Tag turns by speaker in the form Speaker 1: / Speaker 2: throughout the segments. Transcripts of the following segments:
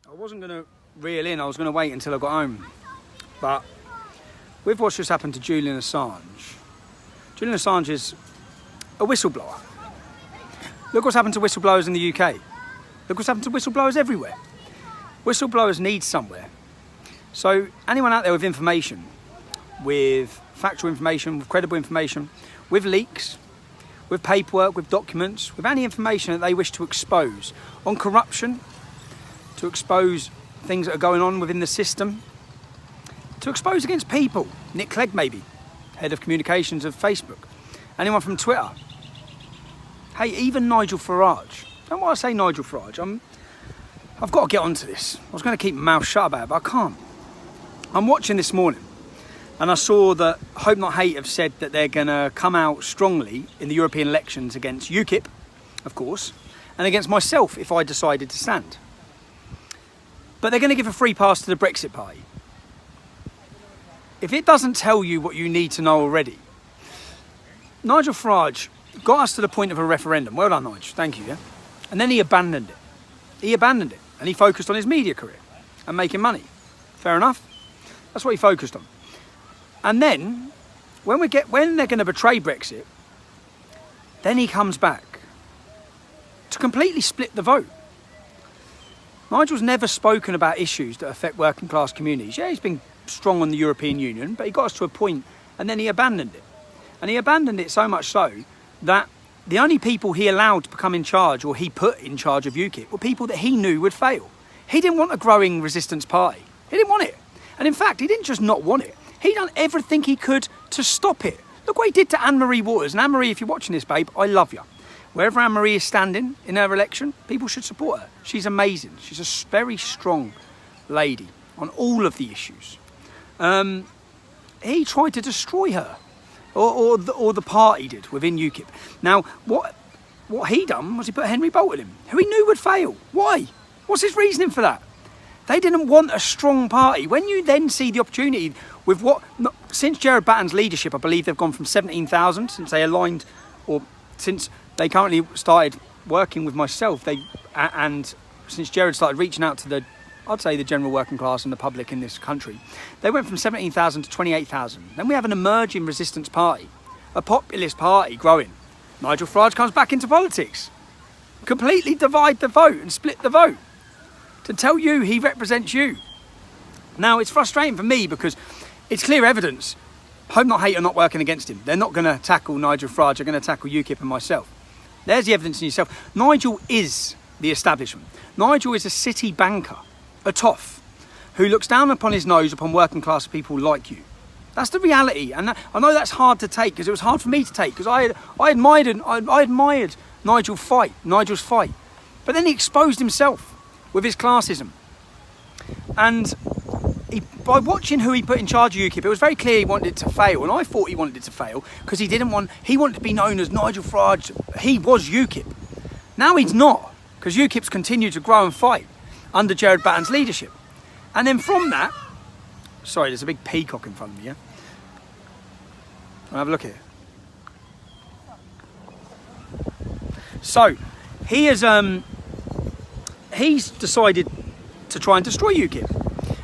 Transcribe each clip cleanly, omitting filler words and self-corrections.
Speaker 1: I wasn't going to reel in, I was going to wait until I got home. But with what's just happened to Julian Assange is a whistleblower. Look what's happened to whistleblowers in the UK. Look what's happened to whistleblowers everywhere. Whistleblowers need somewhere. So anyone out there with information, with factual information, with credible information, with leaks, with paperwork, with documents, with any information that they wish to expose on corruption, to expose things that are going on within the system, to expose against people. Nick Clegg, maybe, head of communications of Facebook. Anyone from Twitter. Hey, even Nigel Farage. Don't want to say Nigel Farage. I've got to get onto this. I was going to keep my mouth shut about it, but I can't. I'm watching this morning, and I saw that Hope Not Hate have said that they're going to come out strongly in the European elections against UKIP, of course, and against myself if I decided to stand. But they're going to give a free pass to the Brexit Party. If it doesn't tell you what you need to know already, Nigel Farage got us to the point of a referendum. Well done, Nigel. Thank you, yeah? And then he abandoned it. He abandoned it, and he focused on his media career and making money. Fair enough. That's what he focused on. And then, when they're going to betray Brexit, then he comes back to completely split the vote. Nigel's never spoken about issues that affect working class communities. Yeah, he's been strong on the European Union, but he got us to a point and then he abandoned it. And he abandoned it so much so that the only people he allowed to become in charge, or he put in charge of UKIP, were people that he knew would fail. He didn't want a growing resistance party. He didn't want it. And in fact, he didn't just not want it. He done everything he could to stop it. Look what he did to Anne-Marie Waters. And Anne-Marie, if you're watching this, babe, I love you. Wherever Anne-Marie is standing in her election, people should support her. She's amazing. She's a very strong lady on all of the issues. He tried to destroy her, or the party did within UKIP. Now, what he done was he put Henry Bolt in him, who he knew would fail. Why? What's his reasoning for that? They didn't want a strong party. When you then see the opportunity with since Gerard Batten's leadership, I believe they've gone from 17,000 since they aligned, or since they currently started working with myself, and since Gerard started reaching out to I'd say the general working class and the public in this country, they went from 17,000 to 28,000. Then we have an emerging resistance party, a populist party growing. Nigel Farage comes back into politics, completely divide the vote and split the vote to tell you he represents you. Now, it's frustrating for me because it's clear evidence Hope Not Hate are not working against him. They're not going to tackle Nigel Farage, they're going to tackle UKIP and myself. There's the evidence in yourself. Nigel is the establishment. Nigel is a city banker, a toff, who looks down upon his nose upon working class people like you. That's the reality, and I know that's hard to take, because it was hard for me to take, because I admired Nigel's fight, but then he exposed himself with his classism, and by watching who he put in charge of UKIP, it was very clear he wanted it to fail, and I thought he wanted it to fail because he wanted to be known as Nigel Farage. He was UKIP. Now he's not, because UKIP's continued to grow and fight under Gerard Batten's leadership. And then from that, sorry, there's a big peacock in front of me, yeah? I'll have a look here. So, he's decided to try and destroy UKIP.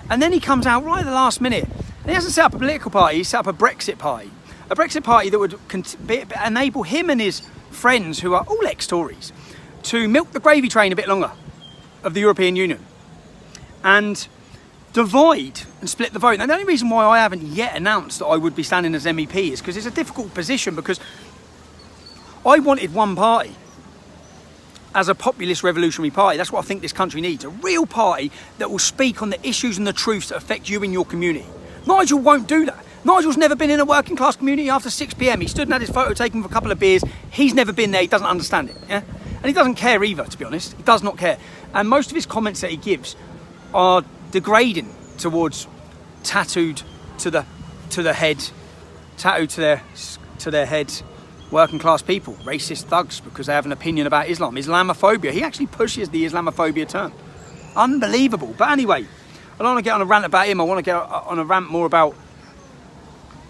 Speaker 1: And then he comes out right at the last minute. And he hasn't set up a political party, he's set up a Brexit party. A Brexit party that would enable him and his friends, who are all ex-Tories, to milk the gravy train a bit longer of the European Union and divide and split the vote. Now, the only reason why I haven't yet announced that I would be standing as MEP is because it's a difficult position, because I wanted one party as a populist revolutionary party. That's what I think this country needs, a real party that will speak on the issues and the truths that affect you in your community. Nigel won't do that. Nigel's never been in a working class community after 6 p.m. He stood and had his photo taken for a couple of beers. He's never been there, he doesn't understand it, yeah? And he doesn't care either, to be honest. He does not care. And most of his comments that he gives are degrading towards tattooed to their head working class people, racist thugs, because they have an opinion about Islam, Islamophobia. He actually pushes the Islamophobia term. Unbelievable. But anyway, I don't want to get on a rant about him. I want to get on a rant more about,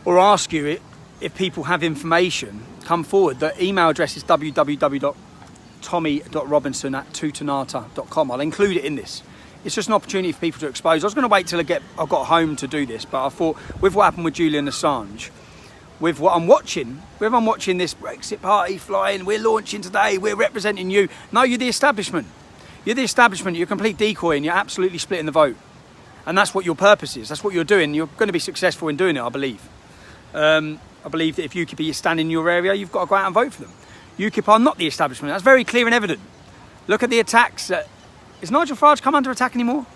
Speaker 1: or ask you if people have information, come forward. The email address is www.tommy.robinson@tutanata.com. I'll include it in this. It's just an opportunity for people to expose. I was going to wait till I got home to do this, but I thought with what happened with Julian Assange, with what I'm watching, this Brexit party flying, we're launching today, we're representing you. No, you're the establishment. You're the establishment, you're a complete decoy and you're absolutely splitting the vote. And that's what your purpose is, that's what you're doing. You're going to be successful in doing it, I believe. I believe that if UKIP is standing in your area, you've got to go out and vote for them. UKIP are not the establishment, that's very clear and evident. Look at the attacks. Is Nigel Farage come under attack anymore?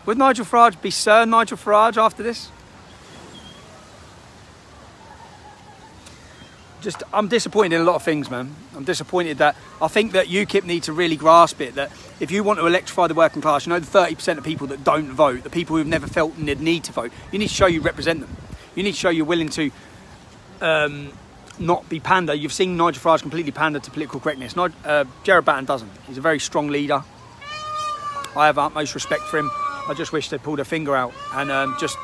Speaker 1: Would Nigel Farage be Sir Nigel Farage after this? I'm disappointed in a lot of things, man. I'm disappointed that I think that UKIP need to really grasp it, that if you want to electrify the working class, you know, the 30% of people that don't vote, the people who've never felt the need to vote, you need to show you represent them. You need to show you're willing to not be pander. You've seen Nigel Farage completely pander to political correctness. Gerard Batten doesn't. He's a very strong leader. I have utmost respect for him. I just wish they'd pulled their finger out and just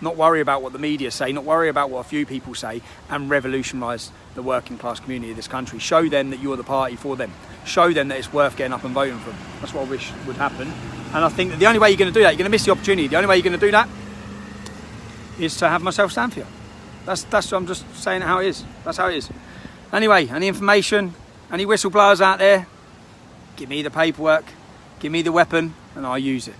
Speaker 1: not worry about what the media say, not worry about what a few people say, and revolutionise the working class community of this country. Show them that you're the party for them. Show them that it's worth getting up and voting for them. That's what I wish would happen. And I think that the only way you're going to do that, you're going to miss the opportunity. The only way you're going to do that is to have myself stand for you. That's I'm just saying how it is. That's how it is. Anyway, any information, any whistleblowers out there, give me the paperwork, give me the weapon, and I'll use it.